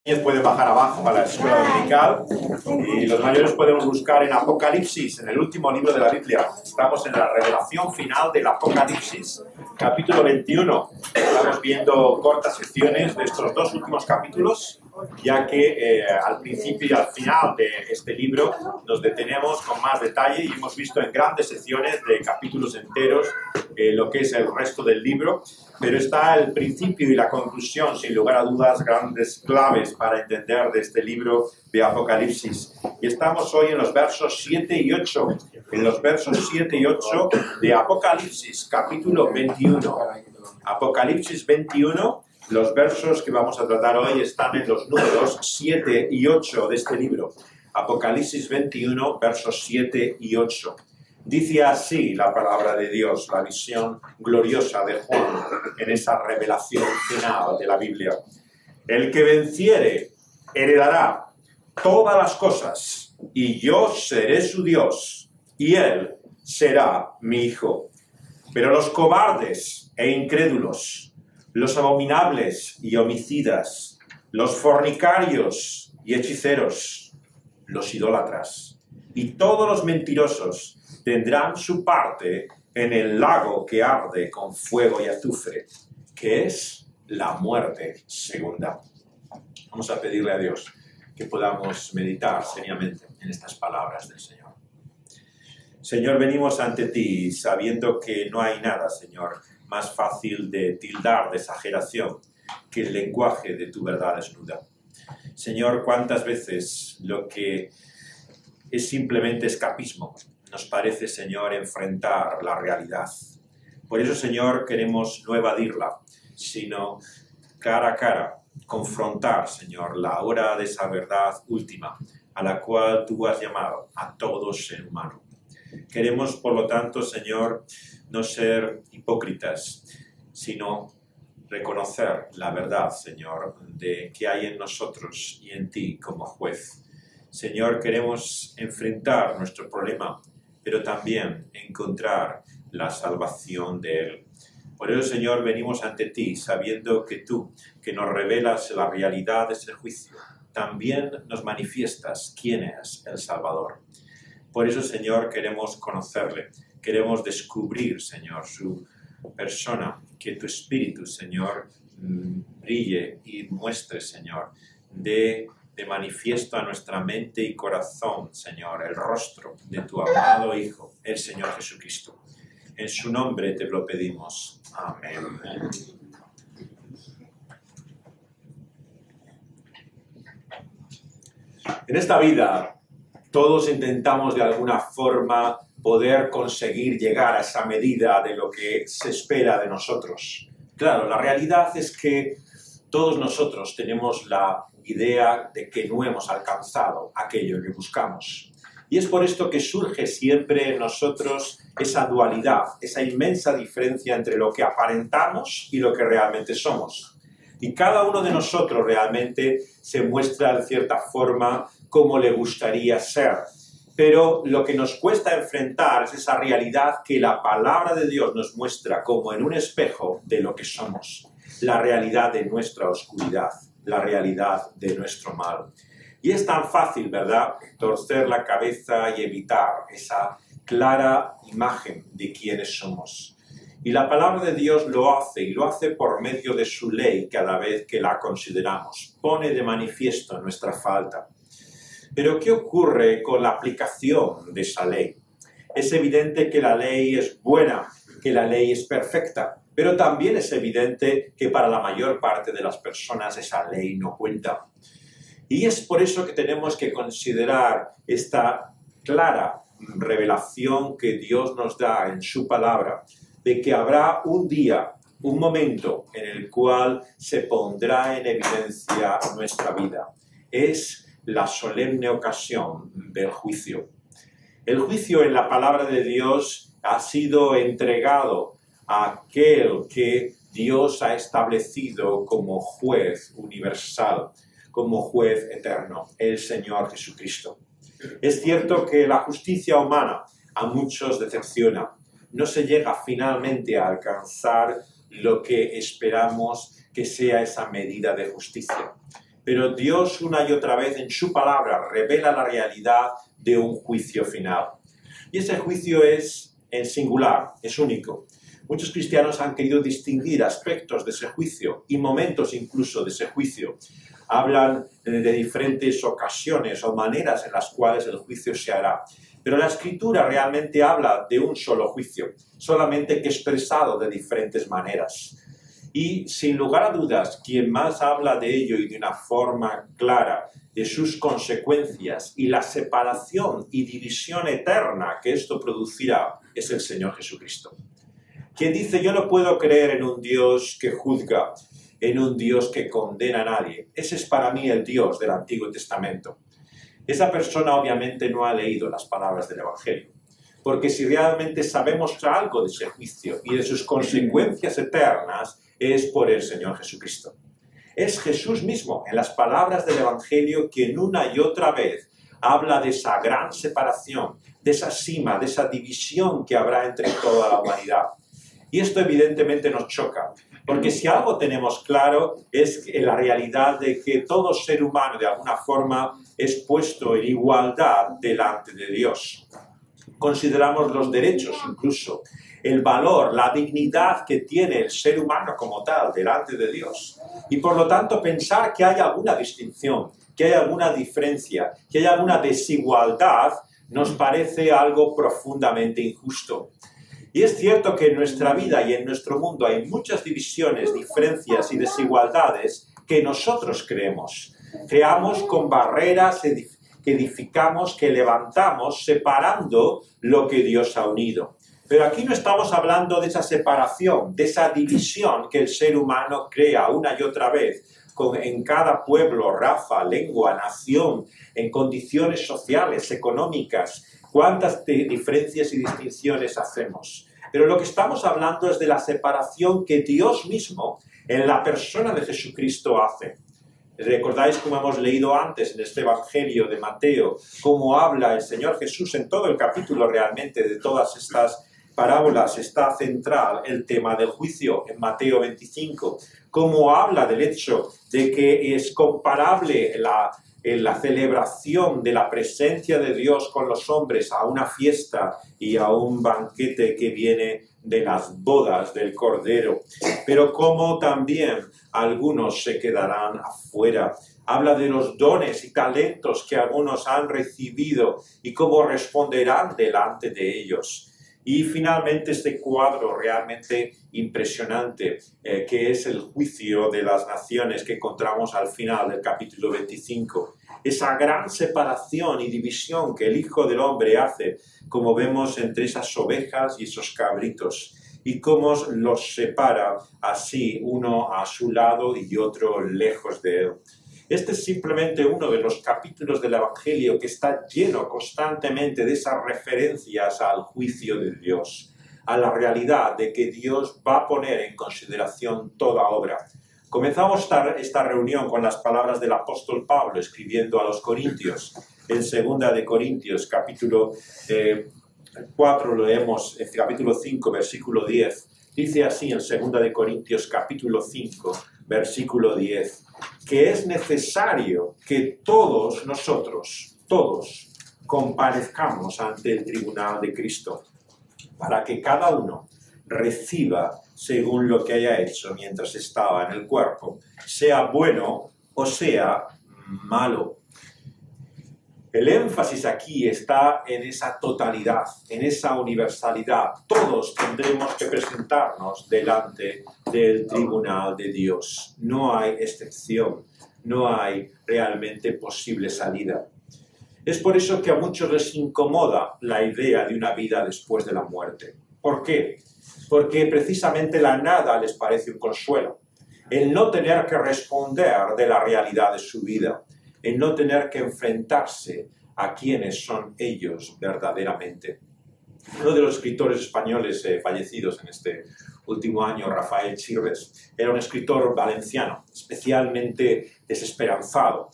Pueden bajar abajo a la escuela dominical y los mayores pueden buscar en Apocalipsis, en el último libro de la Biblia. Estamos en la revelación final del Apocalipsis, capítulo 21. Estamos viendo cortas secciones de estos dos últimos capítulos, ya que al principio y al final de este libro nos detenemos con más detalle y hemos visto en grandes secciones de capítulos enteros lo que es el resto del libro. Pero está el principio y la conclusión, sin lugar a dudas, grandes claves para entender de este libro de Apocalipsis. Y estamos hoy en los versos 7 y 8, en los versos 7 y 8 de Apocalipsis, capítulo 21. Apocalipsis 21, los versos que vamos a tratar hoy están en los números 7 y 8 de este libro. Apocalipsis 21, versos 7 y 8. Dice así la palabra de Dios, la visión gloriosa de Juan en esa revelación final de la Biblia. El que venciere heredará todas las cosas, y yo seré su Dios, y él será mi hijo. Pero los cobardes e incrédulos, los abominables y homicidas, los fornicarios y hechiceros, los idólatras, y todos los mentirosos, tendrán su parte en el lago que arde con fuego y azufre, que es la muerte segunda. Vamos a pedirle a Dios que podamos meditar seriamente en estas palabras del Señor. Señor, venimos ante ti sabiendo que no hay nada, Señor, más fácil de tildar de exageración que el lenguaje de tu verdad desnuda. Señor, cuántas veces lo que es simplemente escapismo nos parece, Señor, enfrentar la realidad. Por eso, Señor, queremos no evadirla, sino cara a cara, confrontar, Señor, la hora de esa verdad última a la cual tú has llamado a todo ser humano. Queremos, por lo tanto, Señor, no ser hipócritas, sino reconocer la verdad, Señor, de que hay en nosotros y en ti como juez. Señor, queremos enfrentar nuestro problema, pero también encontrar la salvación de Él. Por eso, Señor, venimos ante ti sabiendo que tú, que nos revelas la realidad de ese juicio, también nos manifiestas quién es el Salvador. Por eso, Señor, queremos conocerle, queremos descubrir, Señor, su persona, que tu Espíritu, Señor, brille y muestre, Señor, de manifiesto a nuestra mente y corazón, Señor, el rostro de tu amado Hijo, el Señor Jesucristo. En su nombre te lo pedimos. Amén. En esta vida, todos intentamos de alguna forma poder conseguir llegar a esa medida de lo que se espera de nosotros. Claro, la realidad es que todos nosotros tenemos la idea de que no hemos alcanzado aquello que buscamos. Y es por esto que surge siempre en nosotros esa dualidad, esa inmensa diferencia entre lo que aparentamos y lo que realmente somos. Y cada uno de nosotros realmente se muestra de cierta forma como le gustaría ser. Pero lo que nos cuesta enfrentar es esa realidad que la palabra de Dios nos muestra como en un espejo de lo que somos, la realidad de nuestra oscuridad, la realidad de nuestro mal. Y es tan fácil, ¿verdad?, torcer la cabeza y evitar esa clara imagen de quiénes somos. Y la palabra de Dios lo hace, y lo hace por medio de su ley cada vez que la consideramos. Pone de manifiesto nuestra falta. Pero ¿qué ocurre con la aplicación de esa ley? Es evidente que la ley es buena, que la ley es perfecta, pero también es evidente que para la mayor parte de las personas esa ley no cuenta. Y es por eso que tenemos que considerar esta clara revelación que Dios nos da en su palabra, de que habrá un día, un momento en el cual se pondrá en evidencia nuestra vida. Es la solemne ocasión del juicio. El juicio en la palabra de Dios ha sido entregado a aquel que Dios ha establecido como juez universal, como juez eterno, el Señor Jesucristo. Es cierto que la justicia humana a muchos decepciona. No se llega finalmente a alcanzar lo que esperamos que sea esa medida de justicia. Pero Dios una y otra vez en su palabra revela la realidad de un juicio final. Y ese juicio es en singular, es único. Muchos cristianos han querido distinguir aspectos de ese juicio y momentos incluso de ese juicio. Hablan de diferentes ocasiones o maneras en las cuales el juicio se hará. Pero la Escritura realmente habla de un solo juicio, solamente que expresado de diferentes maneras. Y sin lugar a dudas, quien más habla de ello y de una forma clara, de sus consecuencias y la separación y división eterna que esto producirá, es el Señor Jesucristo. Quien dice, yo no puedo creer en un Dios que juzga, en un Dios que condena a nadie. Ese es para mí el Dios del Antiguo Testamento. Esa persona obviamente no ha leído las palabras del Evangelio, porque si realmente sabemos algo de ese juicio y de sus consecuencias eternas, es por el Señor Jesucristo. Es Jesús mismo, en las palabras del Evangelio, quien una y otra vez habla de esa gran separación, de esa cima, de esa división que habrá entre toda la humanidad. Y esto evidentemente nos choca, porque si algo tenemos claro es la realidad de que todo ser humano de alguna forma es puesto en igualdad delante de Dios. Consideramos los derechos incluso, el valor, la dignidad que tiene el ser humano como tal delante de Dios. Y por lo tanto pensar que hay alguna distinción, que hay alguna diferencia, que hay alguna desigualdad, nos parece algo profundamente injusto. Y es cierto que en nuestra vida y en nuestro mundo hay muchas divisiones, diferencias y desigualdades que nosotros creemos. Creamos con barreras que edificamos, que levantamos, separando lo que Dios ha unido. Pero aquí no estamos hablando de esa separación, de esa división que el ser humano crea una y otra vez en cada pueblo, raza, lengua, nación, en condiciones sociales, económicas. ¿Cuántas diferencias y distinciones hacemos? Pero lo que estamos hablando es de la separación que Dios mismo, en la persona de Jesucristo, hace. ¿Recordáis cómo hemos leído antes en este Evangelio de Mateo, cómo habla el Señor Jesús en todo el capítulo realmente de todas estas parábolas? Está central el tema del juicio en Mateo 25, cómo habla del hecho de que es comparable la celebración de la presencia de Dios con los hombres a una fiesta y a un banquete que viene de las bodas del Cordero, pero como también algunos se quedarán afuera. Habla de los dones y talentos que algunos han recibido y cómo responderán delante de ellos. Y finalmente este cuadro realmente impresionante, que es el juicio de las naciones que encontramos al final del capítulo 25. Esa gran separación y división que el Hijo del Hombre hace, como vemos entre esas ovejas y esos cabritos, y cómo los separa así, uno a su lado y otro lejos de él. Este es simplemente uno de los capítulos del Evangelio que está lleno constantemente de esas referencias al juicio de Dios, a la realidad de que Dios va a poner en consideración toda obra. Comenzamos esta reunión con las palabras del apóstol Pablo escribiendo a los Corintios. En 2 de Corintios, capítulo 4, lo leemos, en capítulo 5, versículo 10. Dice así en 2 de Corintios, capítulo 5, versículo 10, que es necesario que todos nosotros, todos, comparezcamos ante el tribunal de Cristo, para que cada uno reciba según lo que haya hecho mientras estaba en el cuerpo, sea bueno o sea malo. El énfasis aquí está en esa totalidad, en esa universalidad. Todos tendremos que presentarnos delante del tribunal de Dios. No hay excepción, no hay realmente posible salida. Es por eso que a muchos les incomoda la idea de una vida después de la muerte. ¿Por qué? Porque precisamente la nada les parece un consuelo. El no tener que responder de la realidad de su vida, el no tener que enfrentarse a quiénes son ellos verdaderamente. Uno de los escritores españoles fallecidos en este último año, Rafael Chirres, era un escritor valenciano, especialmente desesperanzado,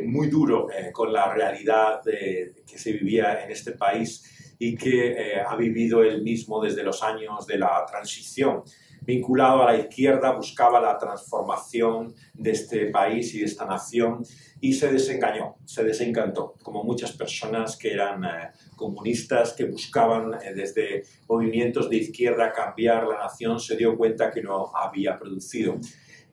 muy duro con la realidad que se vivía en este país y que ha vivido él mismo desde los años de la transición. vinculado a la izquierda, buscaba la transformación de este país y de esta nación y se desengañó, se desencantó, como muchas personas que eran comunistas, que buscaban desde movimientos de izquierda cambiar la nación, se dio cuenta que no había producido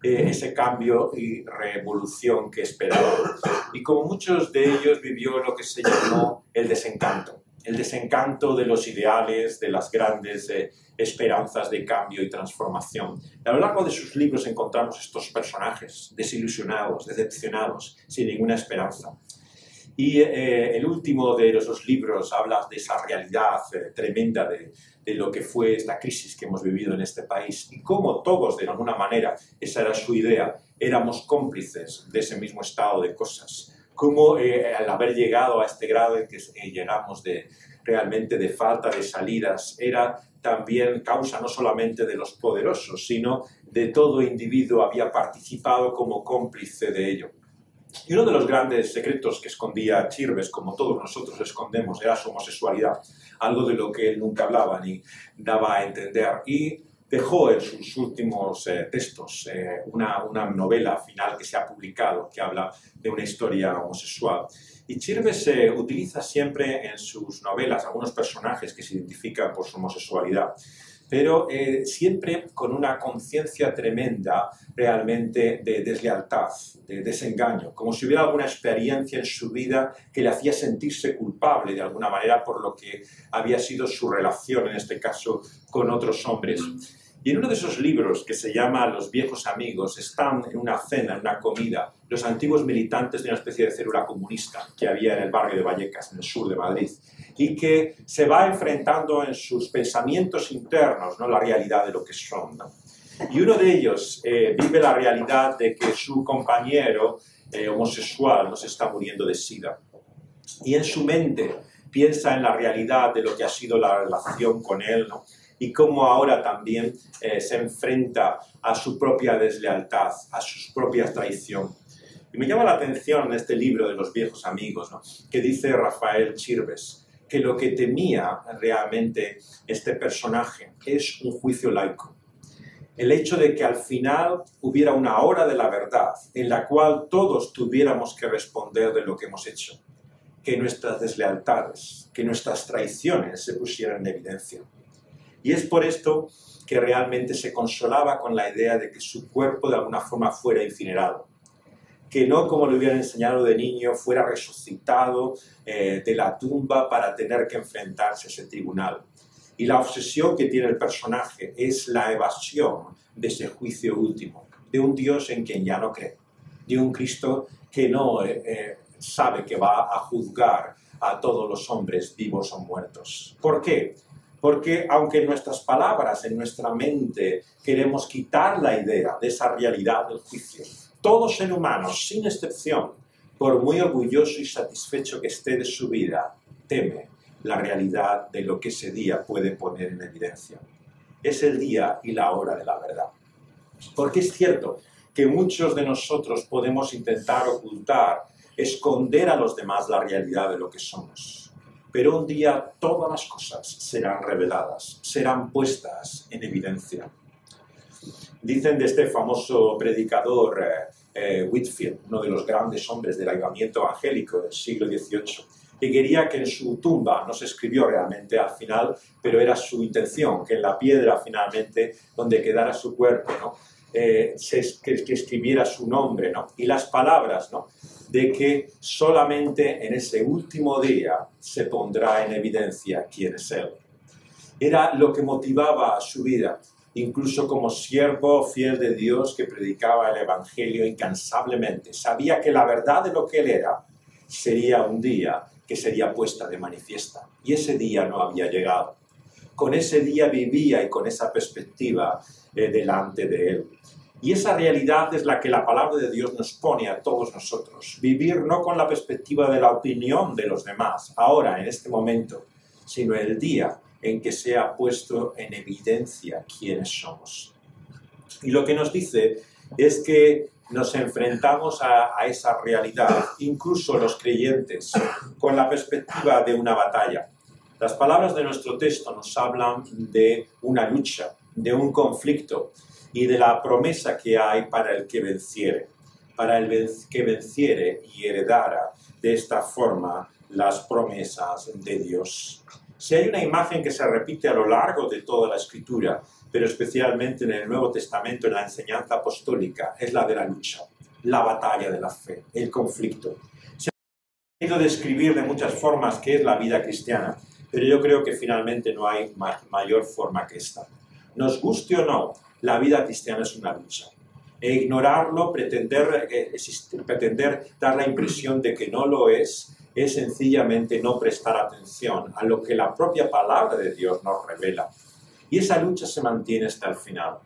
ese cambio y revolución que esperaban. Y como muchos de ellos vivió lo que se llamó el desencanto de los ideales, de las grandes esperanzas de cambio y transformación. A lo largo de sus libros encontramos estos personajes desilusionados, decepcionados, sin ninguna esperanza. Y el último de esos libros habla de esa realidad tremenda de lo que fue esta crisis que hemos vivido en este país y cómo todos, de alguna manera, esa era su idea, éramos cómplices de ese mismo estado de cosas. Cómo al haber llegado a este grado en que llegamos realmente de falta de salidas, era también causa no solamente de los poderosos, sino de todo individuo había participado como cómplice de ello. Y uno de los grandes secretos que escondía Chirves, como todos nosotros escondemos, era su homosexualidad, algo de lo que él nunca hablaba ni daba a entender. Y dejó en sus últimos textos una novela final que se ha publicado, que habla de una historia homosexual. Y Chirves utiliza siempre en sus novelas algunos personajes que se identifican por su homosexualidad, pero siempre con una conciencia tremenda realmente de deslealtad, de desengaño, como si hubiera alguna experiencia en su vida que le hacía sentirse culpable de alguna manera por lo que había sido su relación, en este caso, con otros hombres. Y en uno de esos libros, que se llama Los viejos amigos, están en una cena, en una comida, los antiguos militantes de una especie de célula comunista que había en el barrio de Vallecas, en el sur de Madrid, y que se va enfrentando en sus pensamientos internos, ¿no?, la realidad de lo que son, ¿no? Y uno de ellos vive la realidad de que su compañero homosexual no se está muriendo de SIDA. Y en su mente piensa en la realidad de lo que ha sido la relación con él, ¿no?, y cómo ahora también se enfrenta a su propia deslealtad, a su propia traición. Y me llama la atención en este libro de Los viejos amigos, ¿no?, que dice Rafael Chirves, que lo que temía realmente este personaje es un juicio laico. El hecho de que al final hubiera una hora de la verdad en la cual todos tuviéramos que responder de lo que hemos hecho, que nuestras deslealtades, que nuestras traiciones se pusieran en evidencia. Y es por esto que realmente se consolaba con la idea de que su cuerpo de alguna forma fuera incinerado, que no, como le hubieran enseñado de niño, fuera resucitado de la tumba para tener que enfrentarse a ese tribunal. Y la obsesión que tiene el personaje es la evasión de ese juicio último, de un Dios en quien ya no cree, de un Cristo que no sabe que va a juzgar a todos los hombres vivos o muertos. ¿Por qué? Porque aunque en nuestras palabras, en nuestra mente, queremos quitar la idea de esa realidad del juicio, todo ser humano, sin excepción, por muy orgulloso y satisfecho que esté de su vida, teme la realidad de lo que ese día puede poner en evidencia. Es el día y la hora de la verdad. Porque es cierto que muchos de nosotros podemos intentar ocultar, esconder a los demás la realidad de lo que somos. Pero un día todas las cosas serán reveladas, serán puestas en evidencia. Dicen de este famoso predicador Whitefield, uno de los grandes hombres del avivamiento evangélico del siglo XVIII, que quería que en su tumba, no se escribió realmente al final, pero era su intención, que en la piedra finalmente, donde quedara su cuerpo, ¿no?, que escribiera su nombre, ¿no?, y las palabras, ¿no?, de que solamente en ese último día se pondrá en evidencia quién es él. Era lo que motivaba su vida, incluso como siervo fiel de Dios que predicaba el Evangelio incansablemente. Sabía que la verdad de lo que él era sería un día que sería puesta de manifiesta. Y ese día no había llegado. Con ese día vivía y con esa perspectiva delante de él. Y esa realidad es la que la palabra de Dios nos pone a todos nosotros. Vivir no con la perspectiva de la opinión de los demás, ahora, en este momento, sino el día en que sea puesto en evidencia quiénes somos. Y lo que nos dice es que nos enfrentamos a esa realidad, incluso los creyentes, con la perspectiva de una batalla. Las palabras de nuestro texto nos hablan de una lucha, de un conflicto y de la promesa que hay para el que venciere, que venciere y heredara de esta forma las promesas de Dios. Si hay una imagen que se repite a lo largo de toda la Escritura, pero especialmente en el Nuevo Testamento, en la enseñanza apostólica, es la de la lucha, la batalla de la fe, el conflicto. Se ha querido describir de muchas formas qué es la vida cristiana, pero yo creo que finalmente no hay mayor forma que esta. Nos guste o no, la vida cristiana es una lucha. E ignorarlo, pretender dar la impresión de que no lo es sencillamente no prestar atención a lo que la propia palabra de Dios nos revela. Y esa lucha se mantiene hasta el final.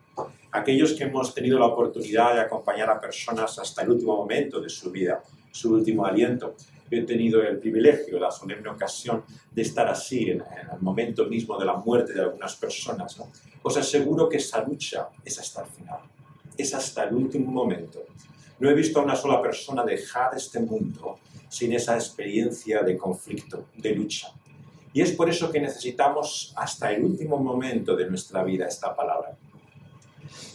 Aquellos que hemos tenido la oportunidad de acompañar a personas hasta el último momento de su vida, su último aliento, yo he tenido el privilegio, la solemne ocasión de estar así en el momento mismo de la muerte de algunas personas, ¿no? Os aseguro que esa lucha es hasta el final, es hasta el último momento. No he visto a una sola persona dejar este mundo sin esa experiencia de conflicto, de lucha. Y es por eso que necesitamos hasta el último momento de nuestra vida esta palabra.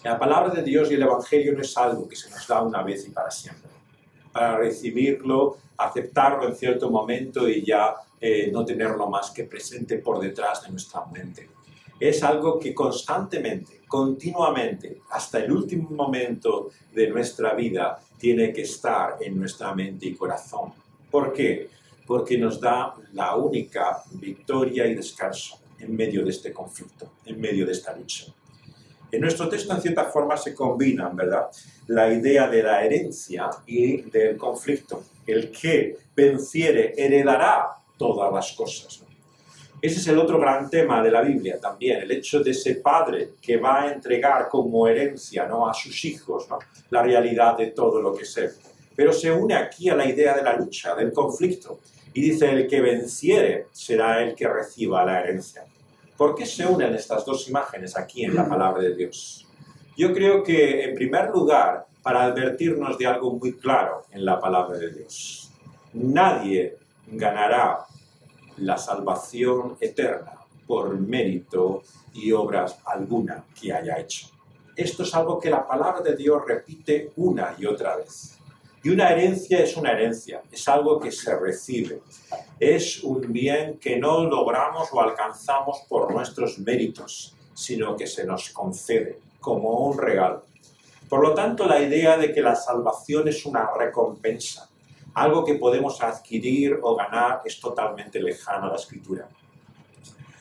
La palabra de Dios y el Evangelio no es algo que se nos da una vez y para siempre. Para recibirlo, aceptarlo en cierto momento y ya no tenerlo más que presente por detrás de nuestra mente. Es algo que constantemente, continuamente, hasta el último momento de nuestra vida, tiene que estar en nuestra mente y corazón. ¿Por qué? Porque nos da la única victoria y descanso en medio de este conflicto, en medio de esta lucha. En nuestro texto, en cierta forma, se combinan, ¿verdad?, la idea de la herencia y del conflicto. El que venciere heredará todas las cosas, ¿no? Ese es el otro gran tema de la Biblia también, el hecho de ese padre que va a entregar como herencia, ¿no?, a sus hijos, ¿no?, la realidad de todo lo que es él. Pero se une aquí a la idea de la lucha, del conflicto, y dice: el que venciere será el que reciba la herencia. ¿Por qué se unen estas dos imágenes aquí en la palabra de Dios? Yo creo que, en primer lugar, para advertirnos de algo muy claro en la palabra de Dios. Nadie ganará la salvación eterna por mérito y obras alguna que haya hecho. Esto es algo que la palabra de Dios repite una y otra vez. Y una herencia es una herencia, es algo que se recibe. Es un bien que no logramos o alcanzamos por nuestros méritos, sino que se nos concede como un regalo. Por lo tanto, la idea de que la salvación es una recompensa, algo que podemos adquirir o ganar, es totalmente lejana a la Escritura.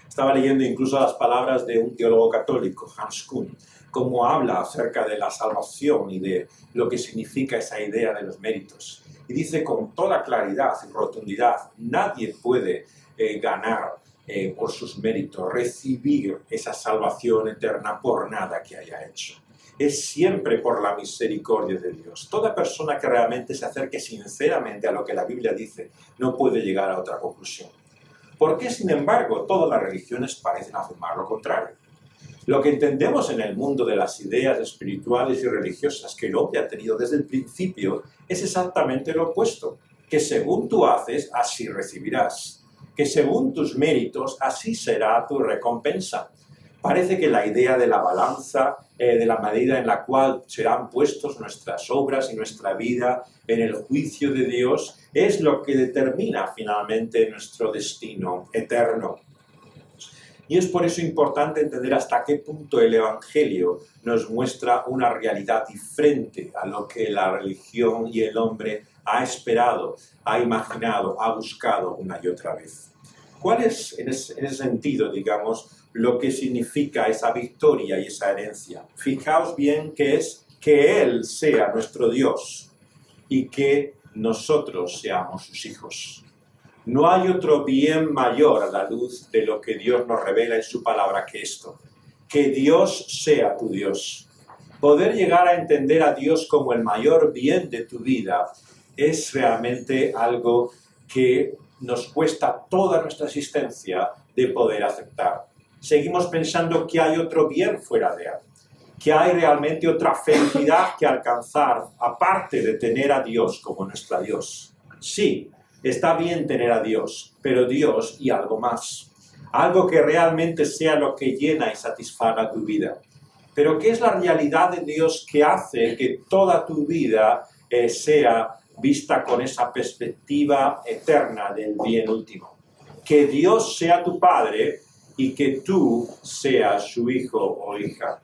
Estaba leyendo incluso las palabras de un teólogo católico, Hans Kuhn, cómo habla acerca de la salvación y de lo que significa esa idea de los méritos. Y dice con toda claridad y rotundidad: nadie puede ganar por sus méritos, recibir esa salvación eterna por nada que haya hecho. Es siempre por la misericordia de Dios. Toda persona que realmente se acerque sinceramente a lo que la Biblia dice no puede llegar a otra conclusión. ¿Por qué, sin embargo, todas las religiones parecen afirmar lo contrario? Lo que entendemos en el mundo de las ideas espirituales y religiosas que el hombre ha tenido desde el principio es exactamente lo opuesto, que según tú haces, así recibirás, que según tus méritos, así será tu recompensa. Parece que la idea de la balanza, de la medida en la cual serán puestos nuestras obras y nuestra vida en el juicio de Dios, es lo que determina finalmente nuestro destino eterno. Y es por eso importante entender hasta qué punto el Evangelio nos muestra una realidad diferente a lo que la religión y el hombre ha esperado, ha imaginado, ha buscado una y otra vez. ¿Cuál es, en ese sentido, digamos, lo que significa esa victoria y esa herencia? Fijaos bien que es que Él sea nuestro Dios y que nosotros seamos sus hijos. No hay otro bien mayor a la luz de lo que Dios nos revela en su palabra que esto: que Dios sea tu Dios. Poder llegar a entender a Dios como el mayor bien de tu vida es realmente algo que nos cuesta toda nuestra existencia de poder aceptar. Seguimos pensando que hay otro bien fuera de Él, que hay realmente otra felicidad que alcanzar, aparte de tener a Dios como nuestro Dios. Sí, está bien tener a Dios, pero Dios y algo más. algo que realmente sea lo que llena y satisfaga tu vida. Pero ¿qué es la realidad de Dios que hace que toda tu vida sea vista con esa perspectiva eterna del bien último? Que Dios sea tu Padre y que tú seas su hijo o hija.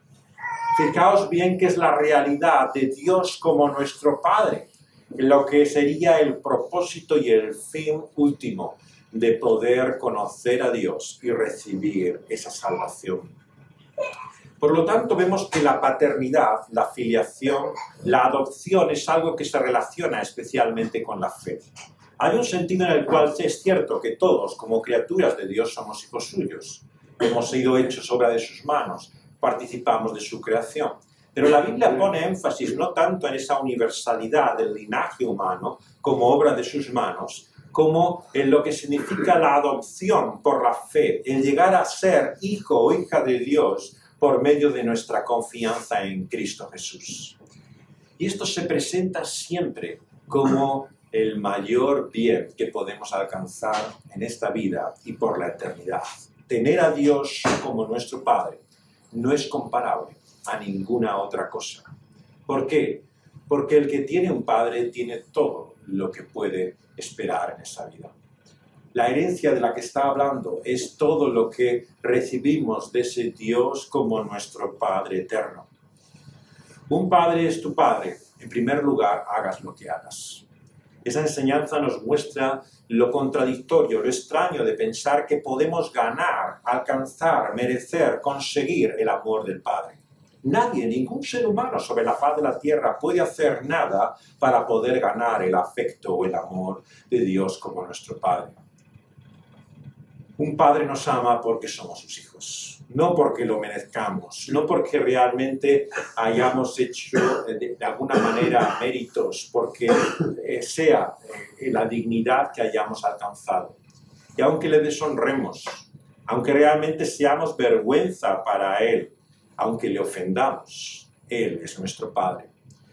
Fijaos bien que es la realidad de Dios como nuestro Padre, lo que sería el propósito y el fin último de poder conocer a Dios y recibir esa salvación. Por lo tanto, vemos que la paternidad, la filiación, la adopción es algo que se relaciona especialmente con la fe. Hay un sentido en el cual es cierto que todos, como criaturas de Dios, somos hijos suyos. Hemos sido hechos obra de sus manos, participamos de su creación. Pero la Biblia pone énfasis no tanto en esa universalidad del linaje humano como obra de sus manos, como en lo que significa la adopción por la fe, el llegar a ser hijo o hija de Dios por medio de nuestra confianza en Cristo Jesús. Y esto se presenta siempre como el mayor bien que podemos alcanzar en esta vida y por la eternidad. Tener a Dios como nuestro Padre no es comparable a ninguna otra cosa. ¿Por qué? Porque el que tiene un Padre tiene todo lo que puede esperar en esa vida. La herencia de la que está hablando es todo lo que recibimos de ese Dios como nuestro Padre eterno. Un padre es tu padre. En primer lugar, hagas lo que hagas. Esa enseñanza nos muestra lo contradictorio, lo extraño de pensar que podemos ganar, alcanzar, merecer, conseguir el amor del Padre. Nadie, ningún ser humano sobre la faz de la tierra puede hacer nada para poder ganar el afecto o el amor de Dios como nuestro Padre. Un padre nos ama porque somos sus hijos, no porque lo merezcamos, no porque realmente hayamos hecho de alguna manera méritos, porque sea la dignidad que hayamos alcanzado. Y aunque le deshonremos, aunque realmente seamos vergüenza para Él, aunque le ofendamos, Él es nuestro Padre.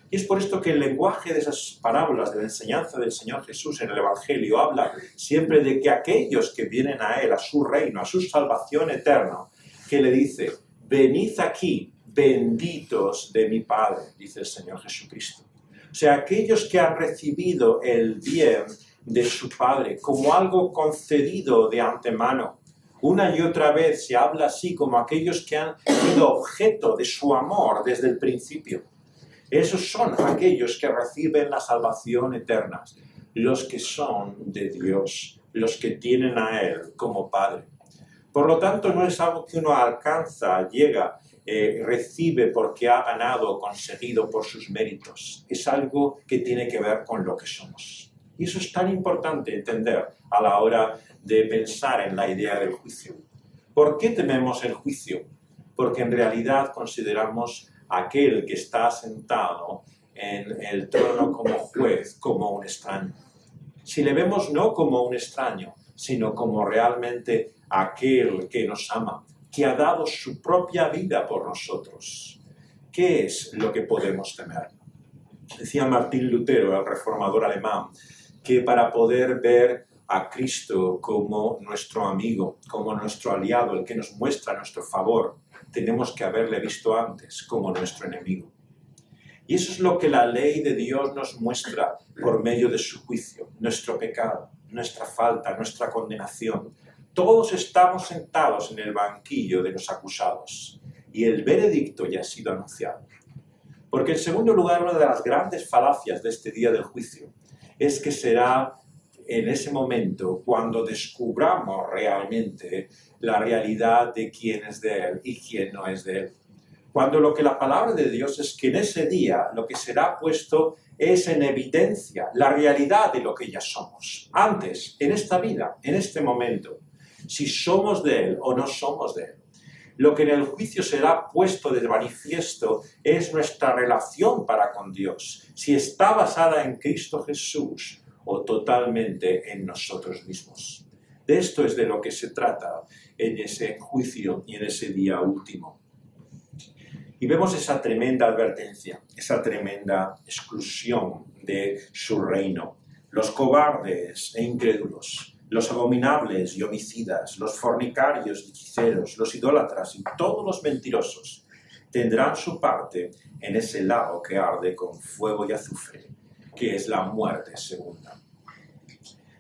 Y es por esto que el lenguaje de esas parábolas de la enseñanza del Señor Jesús en el Evangelio habla siempre de que aquellos que vienen a Él, a su reino, a su salvación eterna, que le dice, venid aquí, benditos de mi Padre, dice el Señor Jesucristo. O sea, aquellos que han recibido el bien de su Padre como algo concedido de antemano. Una y otra vez se habla así como aquellos que han sido objeto de su amor desde el principio. Esos son aquellos que reciben la salvación eterna, los que son de Dios, los que tienen a Él como Padre. Por lo tanto, no es algo que uno alcanza, llega, recibe porque ha ganado o conseguido por sus méritos. Es algo que tiene que ver con lo que somos. Y eso es tan importante entender a la hora de pensar en la idea del juicio. ¿Por qué tememos el juicio? Porque en realidad consideramos aquel que está sentado en el trono como juez, como un extraño. Si le vemos no como un extraño, sino como realmente aquel que nos ama, que ha dado su propia vida por nosotros, ¿qué es lo que podemos temer? Decía Martín Lutero, el reformador alemán, que para poder ver a Cristo como nuestro amigo, como nuestro aliado, el que nos muestra nuestro favor, tenemos que haberle visto antes como nuestro enemigo. Y eso es lo que la ley de Dios nos muestra por medio de su juicio, nuestro pecado, nuestra falta, nuestra condenación. Todos estamos sentados en el banquillo de los acusados y el veredicto ya ha sido anunciado. Porque en segundo lugar, una de las grandes falacias de este día del juicio es que será en ese momento cuando descubramos realmente la realidad de quién es de Él y quién no es de Él. Cuando lo que la palabra de Dios es que en ese día lo que será puesto es en evidencia la realidad de lo que ya somos. Antes, en esta vida, en este momento, si somos de Él o no somos de Él. Lo que en el juicio será puesto de manifiesto es nuestra relación para con Dios, si está basada en Cristo Jesús o totalmente en nosotros mismos. De esto es de lo que se trata en ese juicio y en ese día último. Y vemos esa tremenda advertencia, esa tremenda exclusión de su reino. Los cobardes e incrédulos, Los abominables y homicidas, los fornicarios y hechiceros, los idólatras y todos los mentirosos tendrán su parte en ese lago que arde con fuego y azufre, que es la muerte segunda.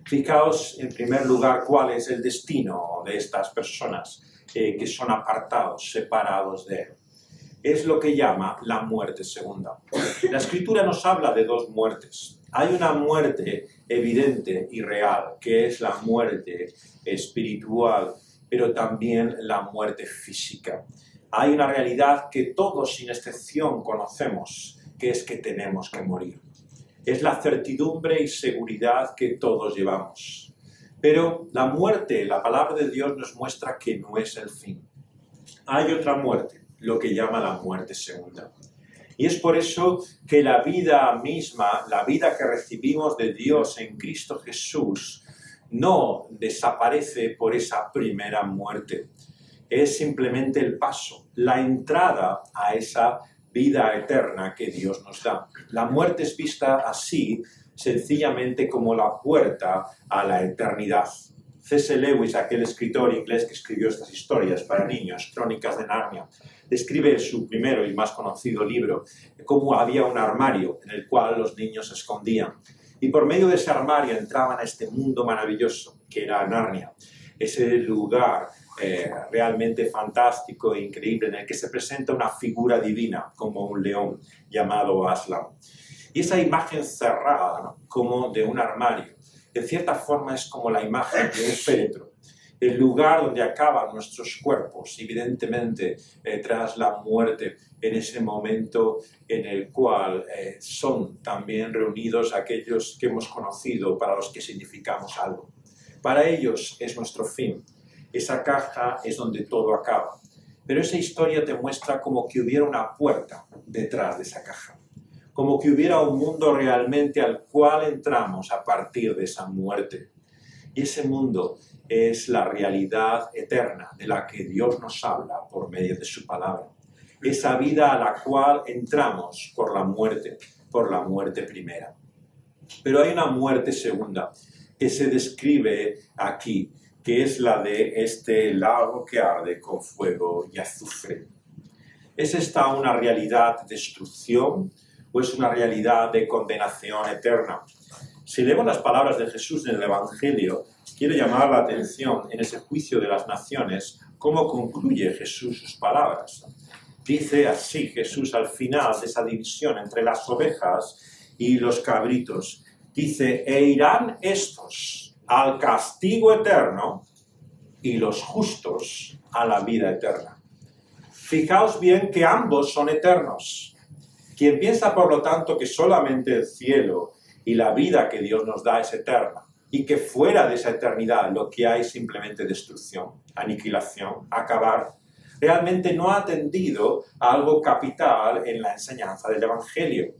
Fijaos, en primer lugar, cuál es el destino de estas personas que son apartados, separados de él. Es lo que llama la muerte segunda. La Escritura nos habla de dos muertes. Hay una muerte evidente y real, que es la muerte espiritual, pero también la muerte física. Hay una realidad que todos, sin excepción, conocemos, que es que tenemos que morir. Es la certidumbre y seguridad que todos llevamos. Pero la muerte, la palabra de Dios nos muestra que no es el fin. Hay otra muerte, lo que llama la muerte segunda. Y es por eso que la vida misma, la vida que recibimos de Dios en Cristo Jesús, no desaparece por esa primera muerte. Es simplemente el paso, la entrada a esa vida eterna que Dios nos da. La muerte es vista así, sencillamente como la puerta a la eternidad. C.S. Lewis, aquel escritor inglés que escribió estas historias para niños, Crónicas de Narnia, describe en su primero y más conocido libro cómo había un armario en el cual los niños se escondían. Y por medio de ese armario entraban a este mundo maravilloso que era Narnia. Ese lugar realmente fantástico e increíble en el que se presenta una figura divina como un león llamado Aslan. Y esa imagen cerrada, ¿no?, como de un armario, de cierta forma es como la imagen de un féretro, el lugar donde acaban nuestros cuerpos, evidentemente tras la muerte, en ese momento en el cual son también reunidos aquellos que hemos conocido, para los que significamos algo. Para ellos es nuestro fin. Esa caja es donde todo acaba. Pero esa historia te muestra como que hubiera una puerta detrás de esa caja. Como que hubiera un mundo realmente al cual entramos a partir de esa muerte. Y ese mundo es la realidad eterna de la que Dios nos habla por medio de su palabra. Esa vida a la cual entramos por la muerte primera. Pero hay una muerte segunda que se describe aquí, que es la de este lago que arde con fuego y azufre. ¿Es esta una realidad de destrucción o es una realidad de condenación eterna? Si leemos las palabras de Jesús en el Evangelio, quiero llamar la atención en ese juicio de las naciones, cómo concluye Jesús sus palabras. Dice así Jesús al final de esa división entre las ovejas y los cabritos. Dice, e irán estos al castigo eterno y los justos a la vida eterna. Fijaos bien que ambos son eternos. Quien piensa, por lo tanto, que solamente el cielo y la vida que Dios nos da es eterna, y que fuera de esa eternidad lo que hay es simplemente destrucción, aniquilación, acabar, realmente no ha atendido a algo capital en la enseñanza del Evangelio.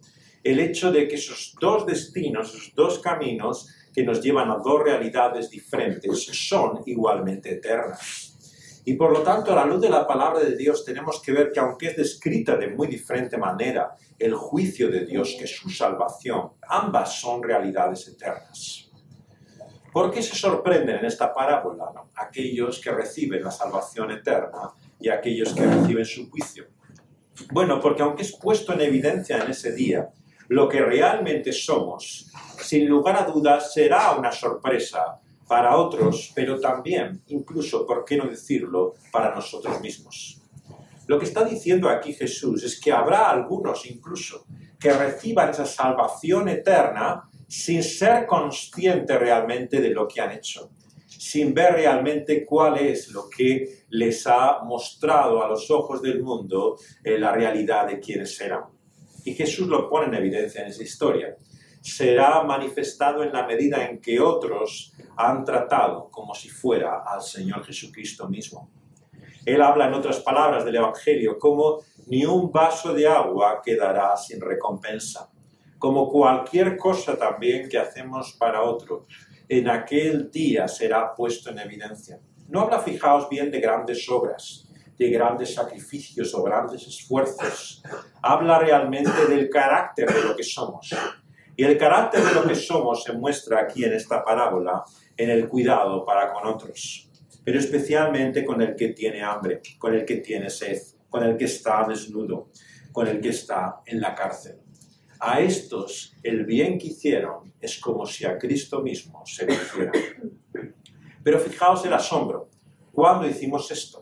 El hecho de que esos dos destinos, esos dos caminos que nos llevan a dos realidades diferentes son igualmente eternas. Y por lo tanto, a la luz de la palabra de Dios tenemos que ver que aunque es descrita de muy diferente manera el juicio de Dios que su salvación, ambas son realidades eternas. ¿Por qué se sorprenden en esta parábola, ¿no?, aquellos que reciben la salvación eterna y aquellos que reciben su juicio? Bueno, porque aunque es puesto en evidencia en ese día, lo que realmente somos, sin lugar a dudas, será una sorpresa para otros, pero también, incluso, ¿por qué no decirlo?, para nosotros mismos. Lo que está diciendo aquí Jesús es que habrá algunos, incluso, que reciban esa salvación eterna sin ser conscientes realmente de lo que han hecho, sin ver realmente cuál es lo que les ha mostrado a los ojos del mundo la realidad de quiénes serán. Y Jesús lo pone en evidencia en esa historia. Será manifestado en la medida en que otros han tratado como si fuera al Señor Jesucristo mismo. Él habla en otras palabras del Evangelio como ni un vaso de agua quedará sin recompensa. Como cualquier cosa también que hacemos para otro, en aquel día será puesto en evidencia. No habla, fijaos bien, de grandes obras, de grandes sacrificios o grandes esfuerzos. Habla realmente del carácter de lo que somos. Y el carácter de lo que somos se muestra aquí en esta parábola en el cuidado para con otros, pero especialmente con el que tiene hambre, con el que tiene sed, con el que está desnudo, con el que está en la cárcel. A estos el bien que hicieron es como si a Cristo mismo se lo hiciera. Pero fijaos el asombro. ¿Cuándo hicimos esto?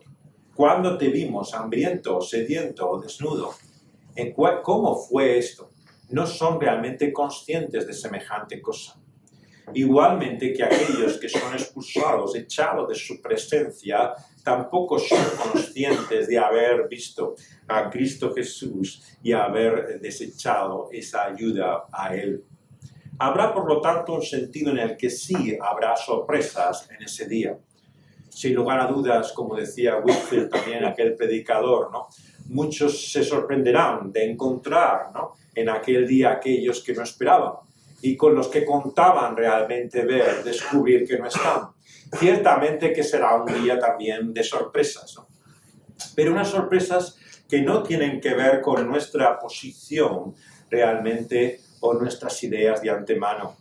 ¿Cuándo te vimos hambriento, sediento o desnudo? ¿Cómo fue esto? No son realmente conscientes de semejante cosa. Igualmente que aquellos que son expulsados, echados de su presencia, tampoco son conscientes de haber visto a Cristo Jesús y haber desechado esa ayuda a Él. Habrá, por lo tanto, un sentido en el que sí habrá sorpresas en ese día. Sin lugar a dudas, como decía Whitefield también, aquel predicador, ¿no? Muchos se sorprenderán de encontrar, ¿no?, en aquel día aquellos que no esperaban y con los que contaban realmente ver, descubrir que no están. Ciertamente que será un día también de sorpresas, ¿no? Pero unas sorpresas que no tienen que ver con nuestra posición realmente o nuestras ideas de antemano.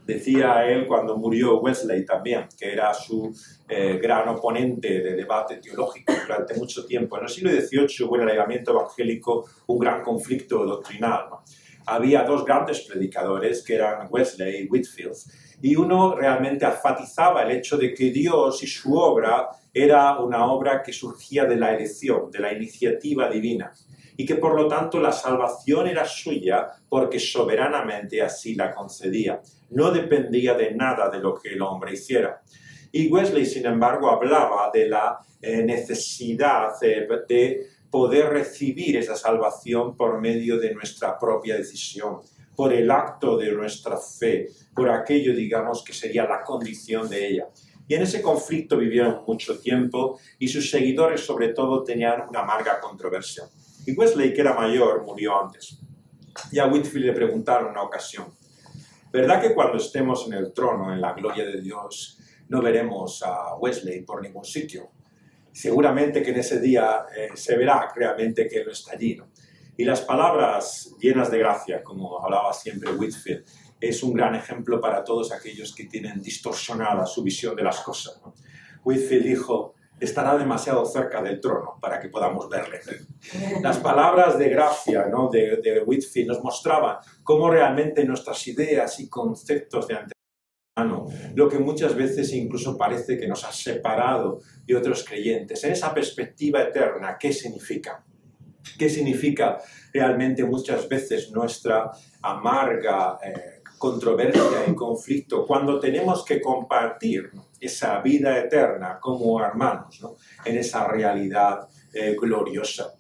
Decía él cuando murió Wesley también, que era su gran oponente de debate teológico durante mucho tiempo. En el siglo XVIII hubo en el avivamiento evangélico un gran conflicto doctrinal, ¿no? Había dos grandes predicadores que eran Wesley y Whitefield, y uno realmente enfatizaba el hecho de que Dios y su obra era una obra que surgía de la elección, de la iniciativa divina, y que por lo tanto la salvación era suya porque soberanamente así la concedía. No dependía de nada de lo que el hombre hiciera. Y Wesley, sin embargo, hablaba de la necesidad de poder recibir esa salvación por medio de nuestra propia decisión, por el acto de nuestra fe, por aquello, digamos, que sería la condición de ella. Y en ese conflicto vivieron mucho tiempo y sus seguidores, sobre todo, tenían una amarga controversia. Y Wesley, que era mayor, murió antes. Y a Whitefield le preguntaron en una ocasión: ¿verdad que cuando estemos en el trono, en la gloria de Dios, no veremos a Wesley por ningún sitio? Seguramente que en ese día se verá realmente que él no está allí, ¿no? Y las palabras llenas de gracia, como hablaba siempre Whitefield, es un gran ejemplo para todos aquellos que tienen distorsionada su visión de las cosas, ¿no? Whitefield dijo: estará demasiado cerca del trono para que podamos verle. Las palabras de gracia, ¿no?, de Whitefield nos mostraban cómo realmente nuestras ideas y conceptos de antemano, lo que muchas veces incluso parece que nos ha separado de otros creyentes, en esa perspectiva eterna, ¿qué significa? ¿Qué significa realmente muchas veces nuestra amarga controversia y conflicto cuando tenemos que compartir, ¿no?, esa vida eterna como hermanos, ¿no?, en esa realidad gloriosa?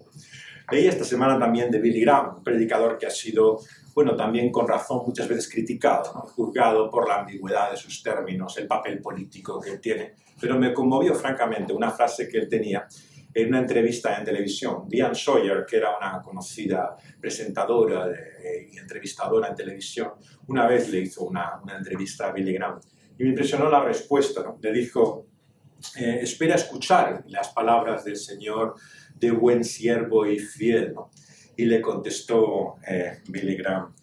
Leí esta semana también de Billy Graham, un predicador que ha sido, bueno, también con razón muchas veces criticado, ¿no?, juzgado por la ambigüedad de sus términos, el papel político que él tiene. Pero me conmovió francamente una frase que él tenía en una entrevista en televisión. Diane Sawyer, que era una conocida presentadora y entrevistadora en televisión, una vez le hizo una entrevista a Billy Graham y me impresionó la respuesta, ¿no? Le dijo: espera escuchar las palabras del Señor de buen siervo y fiel, ¿no? Y le contestó Billy Graham: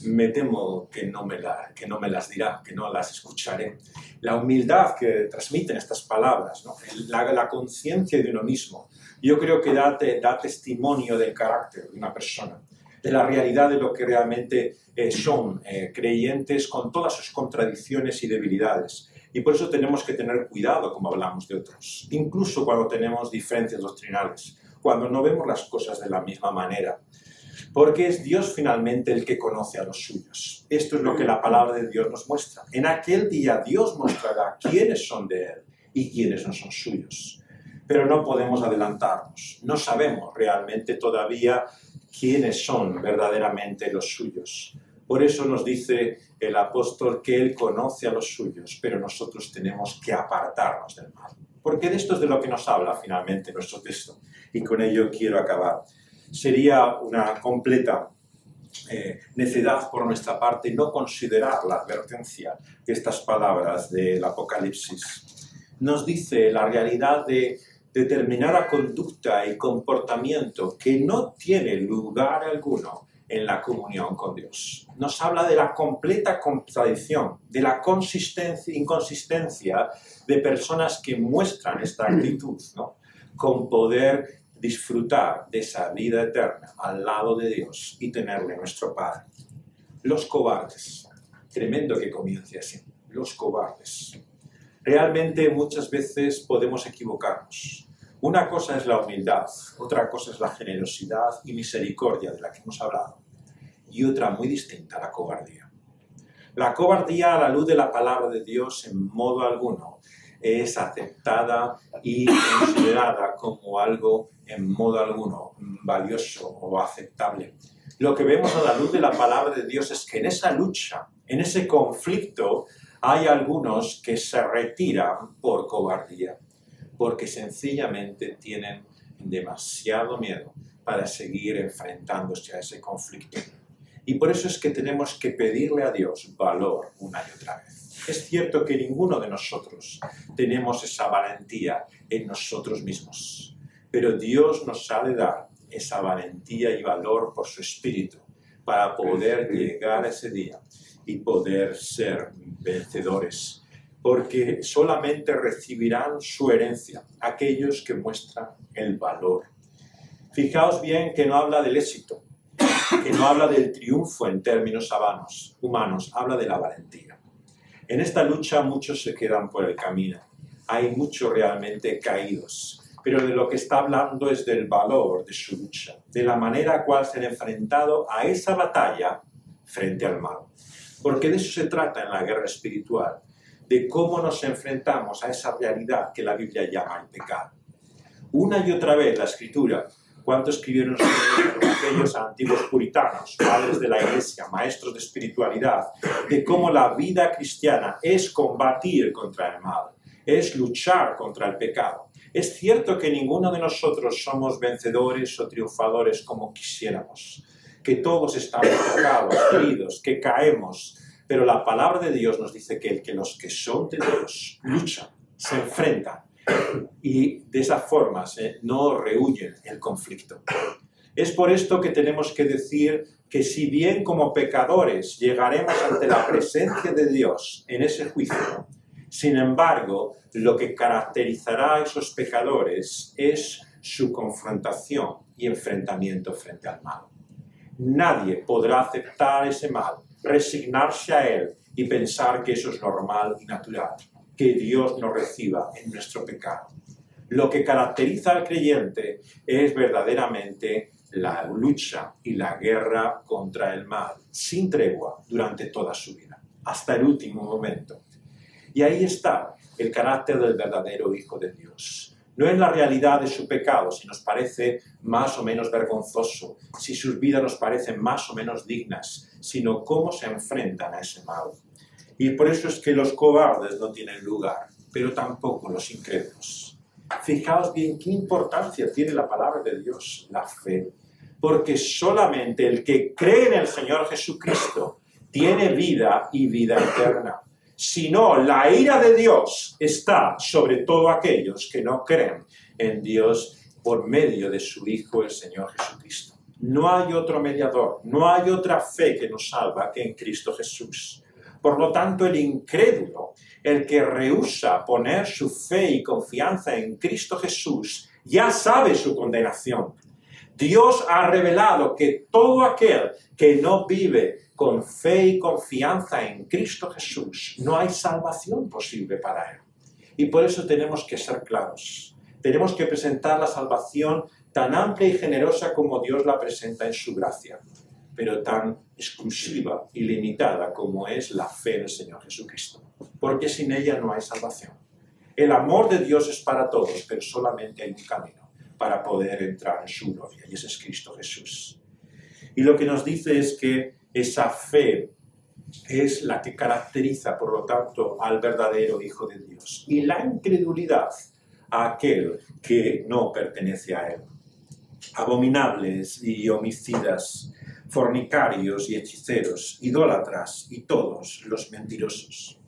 me temo que no me las dirá, que no las escucharé. La humildad que transmiten estas palabras, ¿no?, la conciencia de uno mismo, yo creo que da testimonio del carácter de una persona, de la realidad de lo que realmente son creyentes con todas sus contradicciones y debilidades. Y por eso tenemos que tener cuidado como hablamos de otros, incluso cuando tenemos diferencias doctrinales, cuando no vemos las cosas de la misma manera. Porque es Dios finalmente el que conoce a los suyos. Esto es lo que la palabra de Dios nos muestra. En aquel día Dios mostrará quiénes son de Él y quiénes no son suyos. Pero no podemos adelantarnos. No sabemos realmente todavía quiénes son verdaderamente los suyos. Por eso nos dice el apóstol que Él conoce a los suyos, pero nosotros tenemos que apartarnos del mal. Porque de esto es de lo que nos habla finalmente nuestro texto. Y con ello quiero acabar. Sería una completa necedad por nuestra parte no considerar la advertencia de estas palabras del Apocalipsis. Nos dice la realidad de determinada conducta y comportamiento que no tiene lugar alguno en la comunión con Dios. Nos habla de la completa contradicción, de la inconsistencia de personas que muestran esta actitud, ¿no? Con poder disfrutar de esa vida eterna al lado de Dios y tenerle nuestro Padre. Los cobardes. Tremendo que comience así. Los cobardes. Realmente muchas veces podemos equivocarnos. Una cosa es la humildad, otra cosa es la generosidad y misericordia de la que hemos hablado, y otra muy distinta, la cobardía. La cobardía, a la luz de la palabra de Dios, en modo alguno es aceptada y considerada como algo en modo alguno valioso o aceptable. Lo que vemos a la luz de la palabra de Dios es que en esa lucha, en ese conflicto, hay algunos que se retiran por cobardía, porque sencillamente tienen demasiado miedo para seguir enfrentándose a ese conflicto. Y por eso es que tenemos que pedirle a Dios valor una y otra vez. Es cierto que ninguno de nosotros tenemos esa valentía en nosotros mismos, pero Dios nos ha de dar esa valentía y valor por su Espíritu para poder llegar a ese día y poder ser vencedores, porque solamente recibirán su herencia aquellos que muestran el valor. Fijaos bien que no habla del éxito, que no habla del triunfo en términos humanos, habla de la valentía. En esta lucha muchos se quedan por el camino, hay muchos realmente caídos, pero de lo que está hablando es del valor de su lucha, de la manera cual se han enfrentado a esa batalla frente al mal. Porque de eso se trata en la guerra espiritual, de cómo nos enfrentamos a esa realidad que la Biblia llama el pecado. Una y otra vez la Escritura, ¿cuánto escribieron sobre aquellos antiguos puritanos, padres de la Iglesia, maestros de espiritualidad, de cómo la vida cristiana es combatir contra el mal, es luchar contra el pecado? Es cierto que ninguno de nosotros somos vencedores o triunfadores como quisiéramos, que todos estamos tocados, heridos, que caemos, pero la palabra de Dios nos dice que los que son de Dios luchan, se enfrentan y de esa forma no rehuyen el conflicto. Es por esto que tenemos que decir que si bien como pecadores llegaremos ante la presencia de Dios en ese juicio, sin embargo, lo que caracterizará a esos pecadores es su confrontación y enfrentamiento frente al mal. Nadie podrá aceptar ese mal, resignarse a él y pensar que eso es normal y natural, que Dios nos reciba en nuestro pecado. Lo que caracteriza al creyente es verdaderamente la lucha y la guerra contra el mal, sin tregua durante toda su vida, hasta el último momento. Y ahí está el carácter del verdadero Hijo de Dios. No es la realidad de su pecado, si nos parece más o menos vergonzoso, si sus vidas nos parecen más o menos dignas, sino cómo se enfrentan a ese mal. Y por eso es que los cobardes no tienen lugar, pero tampoco los incrédulos. Fijaos bien qué importancia tiene la palabra de Dios, la fe, porque solamente el que cree en el Señor Jesucristo tiene vida y vida eterna. Si no, la ira de Dios está sobre todos aquellos que no creen en Dios por medio de su Hijo, el Señor Jesucristo. No hay otro mediador, no hay otra fe que nos salva que en Cristo Jesús. Por lo tanto, el incrédulo, el que rehúsa poner su fe y confianza en Cristo Jesús, ya sabe su condenación. Dios ha revelado que todo aquel que no vive con fe y confianza en Cristo Jesús, no hay salvación posible para él. Y por eso tenemos que ser claros. Tenemos que presentar la salvación tan amplia y generosa como Dios la presenta en su gracia, pero tan exclusiva y limitada como es la fe en el Señor Jesucristo, porque sin ella no hay salvación. El amor de Dios es para todos, pero solamente hay un camino para poder entrar en su gloria, y ese es Cristo Jesús. Y lo que nos dice es que esa fe es la que caracteriza, por lo tanto, al verdadero Hijo de Dios, y la incredulidad a aquel que no pertenece a él. Abominables y homicidas, fornicarios y hechiceros, idólatras y todos los mentirosos.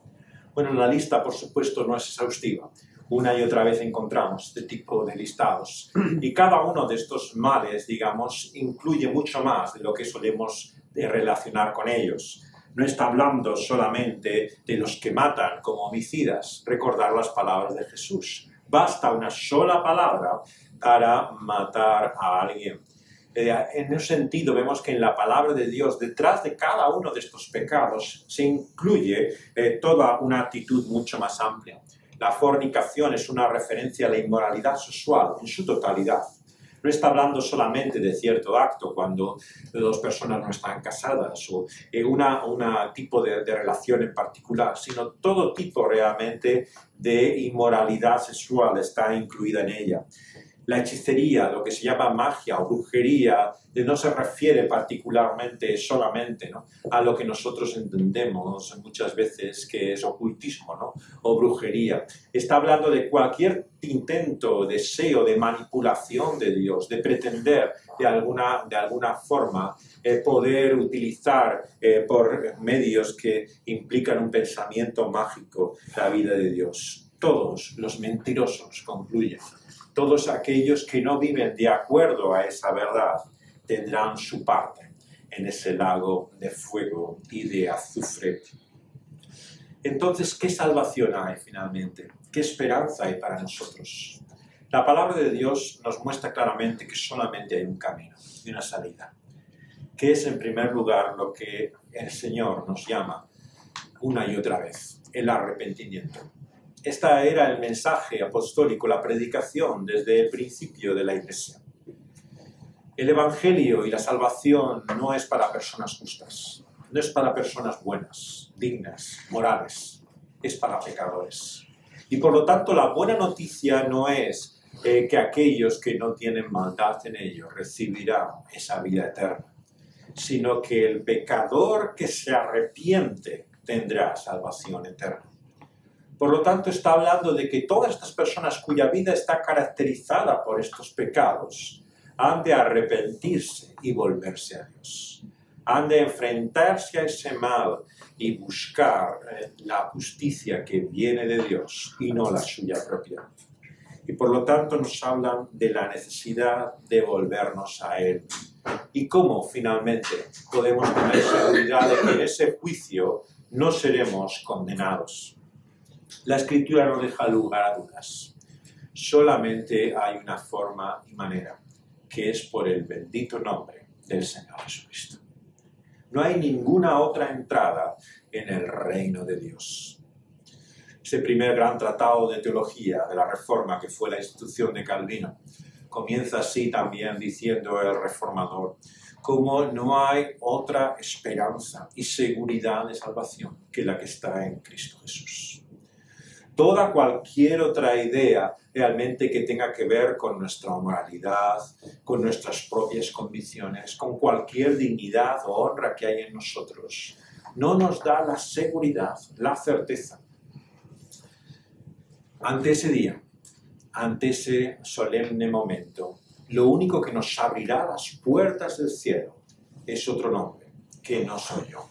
Bueno, la lista, por supuesto, no es exhaustiva. Una y otra vez encontramos este tipo de listados. Y cada uno de estos males, digamos, incluye mucho más de lo que solemos relacionar con ellos. No está hablando solamente de los que matan como homicidas. Recordar las palabras de Jesús. Basta una sola palabra para matar a alguien. En ese sentido, vemos que en la palabra de Dios, detrás de cada uno de estos pecados, se incluye toda una actitud mucho más amplia. La fornicación es una referencia a la inmoralidad sexual en su totalidad. No está hablando solamente de cierto acto cuando dos personas no están casadas o un tipo de relación en particular, sino todo tipo realmente de inmoralidad sexual está incluida en ella. La hechicería, lo que se llama magia o brujería, no se refiere particularmente solamente, ¿no?, a lo que nosotros entendemos muchas veces que es ocultismo, ¿no?, o brujería. Está hablando de cualquier intento, deseo de manipulación de Dios, de pretender de alguna forma poder utilizar por medios que implican un pensamiento mágico la vida de Dios. Todos los mentirosos concluyen. Todos aquellos que no viven de acuerdo a esa verdad tendrán su parte en ese lago de fuego y de azufre. Entonces, ¿qué salvación hay finalmente? ¿Qué esperanza hay para nosotros? La palabra de Dios nos muestra claramente que solamente hay un camino y una salida, que es en primer lugar lo que el Señor nos llama una y otra vez, el arrepentimiento. Este era el mensaje apostólico, la predicación desde el principio de la Iglesia. El Evangelio y la salvación no es para personas justas, no es para personas buenas, dignas, morales, es para pecadores. Y por lo tanto la buena noticia no es que aquellos que no tienen maldad en ellos recibirán esa vida eterna, sino que el pecador que se arrepiente tendrá salvación eterna. Por lo tanto, está hablando de que todas estas personas cuya vida está caracterizada por estos pecados han de arrepentirse y volverse a Dios. Han de enfrentarse a ese mal y buscar la justicia que viene de Dios y no la suya propia. Y por lo tanto nos hablan de la necesidad de volvernos a Él. Y cómo finalmente podemos tener seguridad de que en ese juicio no seremos condenados. La Escritura no deja lugar a dudas. Solamente hay una forma y manera, que es por el bendito nombre del Señor Jesucristo. No hay ninguna otra entrada en el reino de Dios. Ese primer gran tratado de teología de la Reforma, que fue la institución de Calvino, comienza así también diciendo el reformador, como no hay otra esperanza y seguridad de salvación que la que está en Cristo Jesús. Toda cualquier otra idea realmente que tenga que ver con nuestra moralidad, con nuestras propias convicciones, con cualquier dignidad o honra que hay en nosotros, no nos da la seguridad, la certeza. Ante ese día, ante ese solemne momento, lo único que nos abrirá las puertas del cielo es otro nombre, que no soy yo.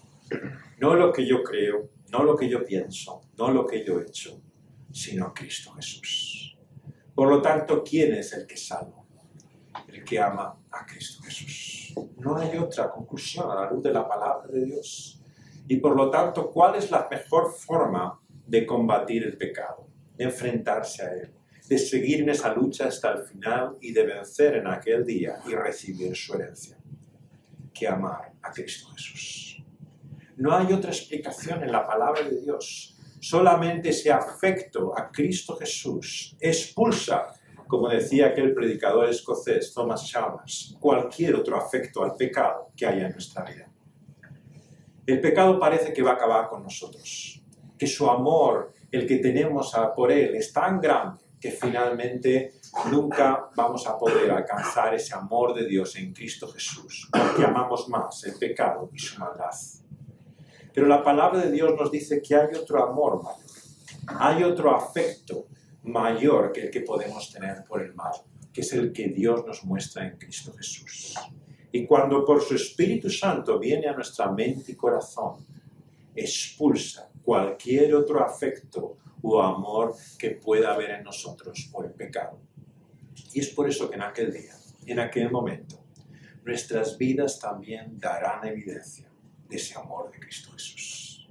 No lo que yo creo, no lo que yo pienso, no lo que yo he hecho, sino Cristo Jesús. Por lo tanto, ¿quién es el que salva? El que ama a Cristo Jesús. No hay otra conclusión a la luz de la palabra de Dios. Y por lo tanto, ¿cuál es la mejor forma de combatir el pecado? De enfrentarse a él, de seguir en esa lucha hasta el final y de vencer en aquel día y recibir su herencia, que amar a Cristo Jesús. No hay otra explicación en la palabra de Dios. Solamente ese afecto a Cristo Jesús expulsa, como decía aquel predicador escocés Thomas Chalmers, cualquier otro afecto al pecado que haya en nuestra vida. El pecado parece que va a acabar con nosotros, que su amor, el que tenemos por Él, es tan grande que finalmente nunca vamos a poder alcanzar ese amor de Dios en Cristo Jesús, porque amamos más el pecado y su maldad. Pero la palabra de Dios nos dice que hay otro amor mayor, hay otro afecto mayor que el que podemos tener por el mal, que es el que Dios nos muestra en Cristo Jesús. Y cuando por su Espíritu Santo viene a nuestra mente y corazón, expulsa cualquier otro afecto o amor que pueda haber en nosotros por el pecado. Y es por eso que en aquel día, en aquel momento, nuestras vidas también darán evidencia de ese amor de Cristo Jesús.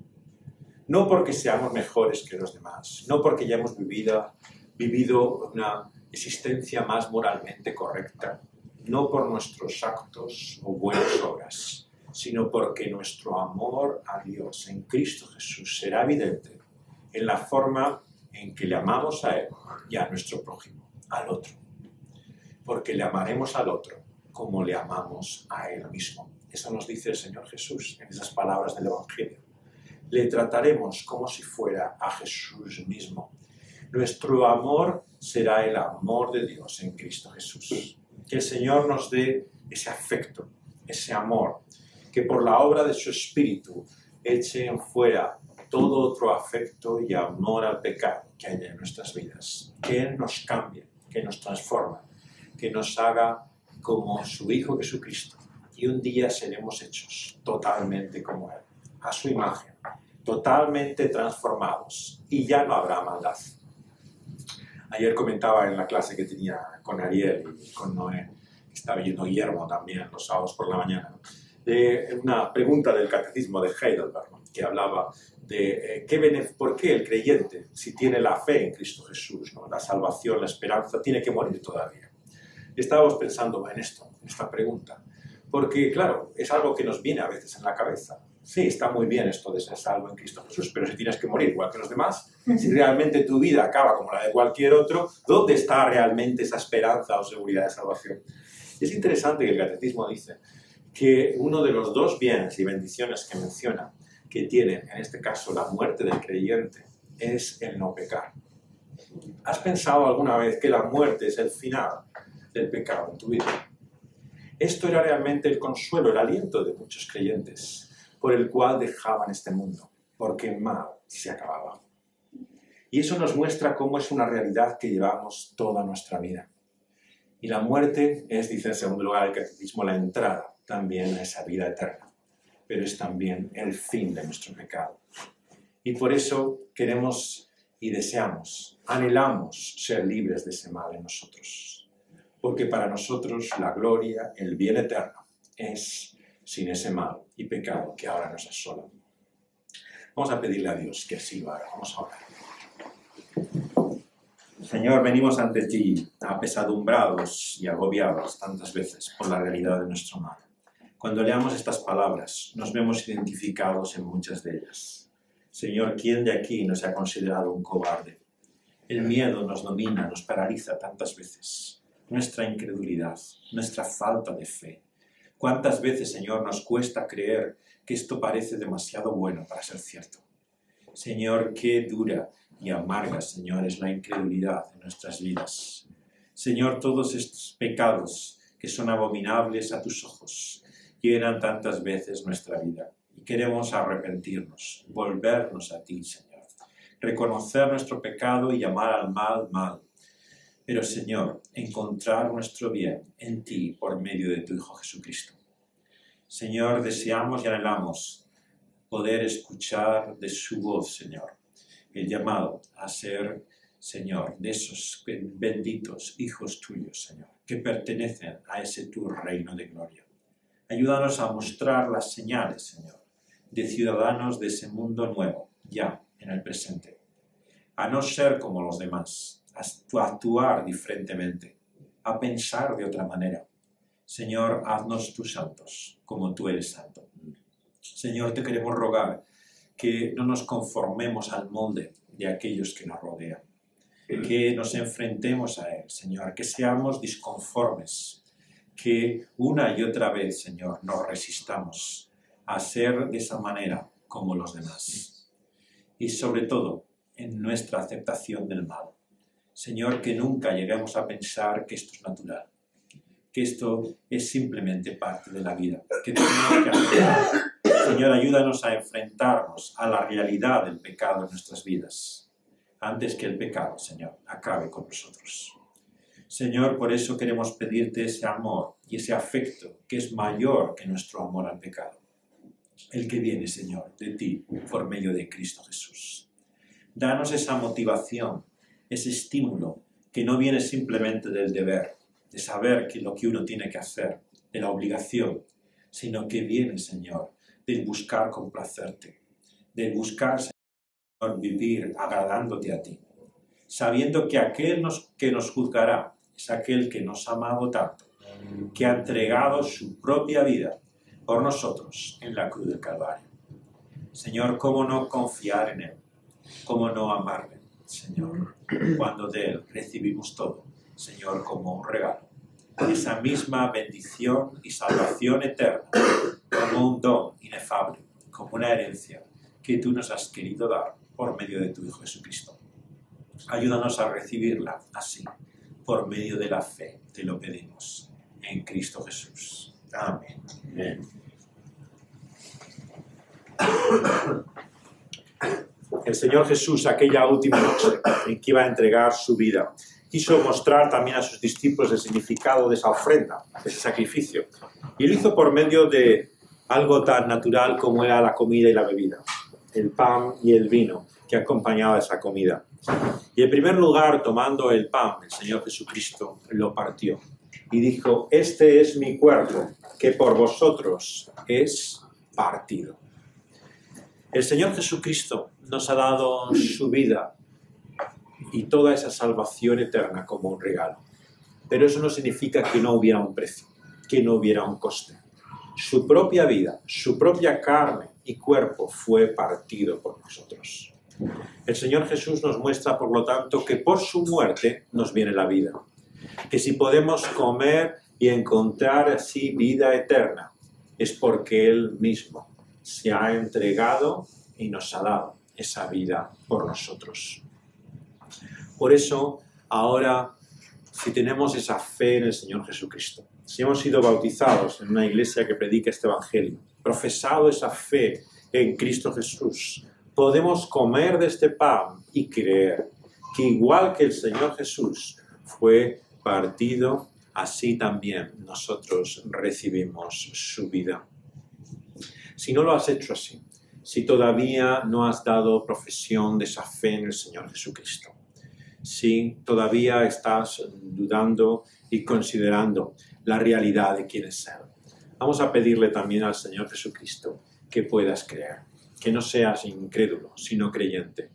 No porque seamos mejores que los demás, no porque ya hemos vivido una existencia más moralmente correcta, no por nuestros actos o buenas obras, sino porque nuestro amor a Dios en Cristo Jesús será evidente en la forma en que le amamos a Él y a nuestro prójimo, al otro. Porque le amaremos al otro como le amamos a Él mismo. Eso nos dice el Señor Jesús en esas palabras del Evangelio. Le trataremos como si fuera a Jesús mismo. Nuestro amor será el amor de Dios en Cristo Jesús. Que el Señor nos dé ese afecto, ese amor, que por la obra de su Espíritu eche en fuera todo otro afecto y amor al pecado que hay en nuestras vidas. Que Él nos cambie, que nos transforme, que nos haga como su Hijo Jesucristo. Y un día seremos hechos totalmente como Él, a su imagen, totalmente transformados, y ya no habrá maldad. Ayer comentaba en la clase que tenía con Ariel y con Noé, que estaba yendo Guillermo también los sábados por la mañana, de una pregunta del catecismo de Heidelberg, que hablaba de por qué el creyente, si tiene la fe en Cristo Jesús, ¿no?, la salvación, la esperanza, tiene que morir todavía. Estábamos pensando en esto, en esta pregunta, porque claro, es algo que nos viene a veces en la cabeza. Sí, está muy bien esto de ser salvo en Cristo Jesús, pero si tienes que morir igual que los demás, si realmente tu vida acaba como la de cualquier otro, ¿dónde está realmente esa esperanza o seguridad de salvación? Y es interesante que el catecismo dice que uno de los dos bienes y bendiciones que menciona, que tiene en este caso la muerte del creyente, es el no pecar. ¿Has pensado alguna vez que la muerte es el final del pecado en tu vida? Esto era realmente el consuelo, el aliento de muchos creyentes, por el cual dejaban este mundo, porque el mal se acababa. Y eso nos muestra cómo es una realidad que llevamos toda nuestra vida. Y la muerte es, dice en segundo lugar el catecismo, la entrada también a esa vida eterna, pero es también el fin de nuestro pecado. Y por eso queremos y deseamos, anhelamos ser libres de ese mal en nosotros, porque para nosotros la gloria, el bien eterno, es sin ese mal y pecado que ahora nos asola. Vamos a pedirle a Dios que así lo haga. Vamos a orar. Señor, venimos ante ti apesadumbrados y agobiados tantas veces por la realidad de nuestro mal. Cuando leamos estas palabras, nos vemos identificados en muchas de ellas. Señor, ¿quién de aquí no se ha considerado un cobarde? El miedo nos domina, nos paraliza tantas veces. Nuestra incredulidad, nuestra falta de fe. ¿Cuántas veces, Señor, nos cuesta creer que esto parece demasiado bueno para ser cierto? Señor, qué dura y amarga, Señor, es la incredulidad en nuestras vidas. Señor, todos estos pecados que son abominables a tus ojos llenan tantas veces nuestra vida. Y queremos arrepentirnos, volvernos a ti, Señor. Reconocer nuestro pecado y llamar al mal, mal. Pero, Señor, encontrar nuestro bien en ti por medio de tu Hijo Jesucristo. Señor, deseamos y anhelamos poder escuchar de su voz, Señor, el llamado a ser, Señor, de esos benditos hijos tuyos, Señor, que pertenecen a ese tu reino de gloria. Ayúdanos a mostrar las señales, Señor, de ciudadanos de ese mundo nuevo, ya en el presente. A no ser como los demás, a actuar diferentemente, a pensar de otra manera. Señor, haznos tus santos, como tú eres santo. Señor, te queremos rogar que no nos conformemos al molde de aquellos que nos rodean, que nos enfrentemos a Él, Señor, que seamos disconformes, que una y otra vez, Señor, nos resistamos a ser de esa manera como los demás. Y sobre todo, en nuestra aceptación del mal. Señor, que nunca lleguemos a pensar que esto es natural, que esto es simplemente parte de la vida, que tenemos que aceptar. Señor, ayúdanos a enfrentarnos a la realidad del pecado en nuestras vidas, antes que el pecado, Señor, acabe con nosotros. Señor, por eso queremos pedirte ese amor y ese afecto que es mayor que nuestro amor al pecado. El que viene, Señor, de ti por medio de Cristo Jesús. Danos esa motivación, ese estímulo, que no viene simplemente del deber, de saber que lo que uno tiene que hacer, de la obligación, sino que viene, Señor, del buscar complacerte, del buscar, Señor, vivir agradándote a ti, sabiendo que aquel que nos juzgará es aquel que nos ha amado tanto, que ha entregado su propia vida por nosotros en la cruz del Calvario. Señor, ¿cómo no confiar en Él? ¿Cómo no amarle, Señor, cuando de Él recibimos todo, Señor, como un regalo? Esa misma bendición y salvación eterna, como un don inefable, como una herencia que tú nos has querido dar por medio de tu Hijo Jesucristo. Ayúdanos a recibirla así, por medio de la fe, te lo pedimos, en Cristo Jesús. Amén. Amén. El Señor Jesús, aquella última noche en que iba a entregar su vida, quiso mostrar también a sus discípulos el significado de esa ofrenda, de ese sacrificio. Y lo hizo por medio de algo tan natural como era la comida y la bebida, el pan y el vino que acompañaba esa comida. Y en primer lugar, tomando el pan, el Señor Jesucristo lo partió y dijo: este es mi cuerpo, que por vosotros es partido. El Señor Jesucristo nos ha dado su vida y toda esa salvación eterna como un regalo. Pero eso no significa que no hubiera un precio, que no hubiera un coste. Su propia vida, su propia carne y cuerpo fue partido por nosotros. El Señor Jesús nos muestra, por lo tanto, que por su muerte nos viene la vida. Que si podemos comer y encontrar así vida eterna, es porque Él mismo se ha entregado y nos ha dado esa vida por nosotros. Por eso, ahora, si tenemos esa fe en el Señor Jesucristo, si hemos sido bautizados en una iglesia que predica este Evangelio, profesado esa fe en Cristo Jesús, podemos comer de este pan y creer que igual que el Señor Jesús fue partido, así también nosotros recibimos su vida. Si no lo has hecho así, si todavía no has dado profesión de esa fe en el Señor Jesucristo, si todavía estás dudando y considerando la realidad de quién es Él, vamos a pedirle también al Señor Jesucristo que puedas creer, que no seas incrédulo, sino creyente,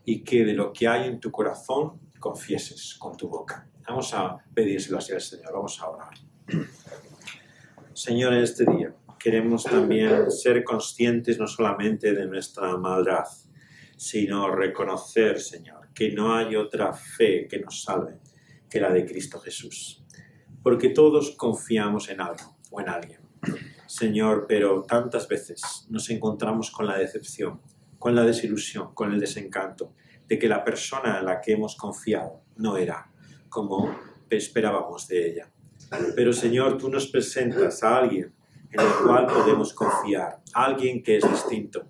y que de lo que hay en tu corazón confieses con tu boca. Vamos a pedírselo así al Señor, vamos a orar. Señor, en este día queremos también ser conscientes no solamente de nuestra maldad, sino reconocer, Señor, que no hay otra fe que nos salve que la de Cristo Jesús. Porque todos confiamos en algo o en alguien, Señor, pero tantas veces nos encontramos con la decepción, con la desilusión, con el desencanto de que la persona en la que hemos confiado no era como esperábamos de ella. Pero, Señor, tú nos presentas a alguien en el cual podemos confiar, alguien que es distinto,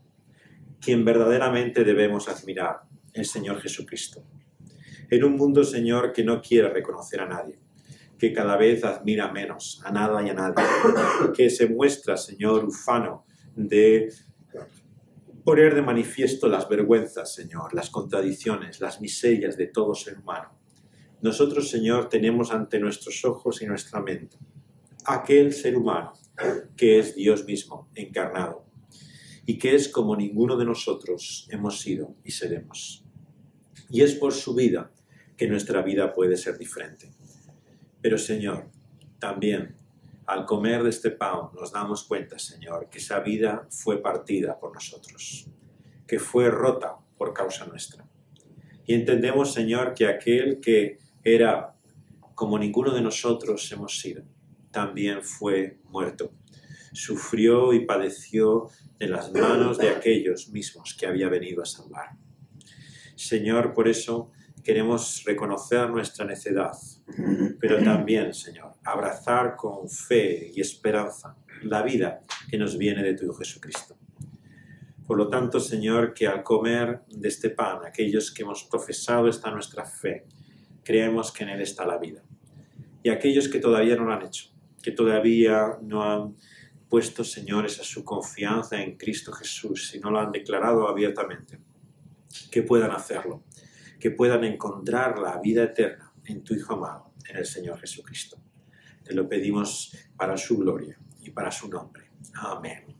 quien verdaderamente debemos admirar, el Señor Jesucristo. En un mundo, Señor, que no quiere reconocer a nadie, que cada vez admira menos a nada y a nadie, que se muestra, Señor, ufano de poner de manifiesto las vergüenzas, Señor, las contradicciones, las miserias de todo ser humano. Nosotros, Señor, tenemos ante nuestros ojos y nuestra mente aquel ser humano que es Dios mismo encarnado y que es como ninguno de nosotros hemos sido y seremos. Y es por su vida que nuestra vida puede ser diferente. Pero, Señor, también al comer de este pan nos damos cuenta, Señor, que esa vida fue partida por nosotros, que fue rota por causa nuestra. Y entendemos, Señor, que aquel que era como ninguno de nosotros hemos sido, también fue muerto. Sufrió y padeció de las manos de aquellos mismos que había venido a salvar. Señor, por eso queremos reconocer nuestra necedad, pero también, Señor, abrazar con fe y esperanza la vida que nos viene de tu Hijo Jesucristo. Por lo tanto, Señor, que al comer de este pan, aquellos que hemos profesado esta nuestra fe, creemos que en Él está la vida. Y aquellos que todavía no lo han hecho, que todavía no han puesto, Señor, esa su confianza en Cristo Jesús y no lo han declarado abiertamente, que puedan hacerlo, que puedan encontrar la vida eterna en tu Hijo amado, en el Señor Jesucristo. Te lo pedimos para su gloria y para su nombre. Amén.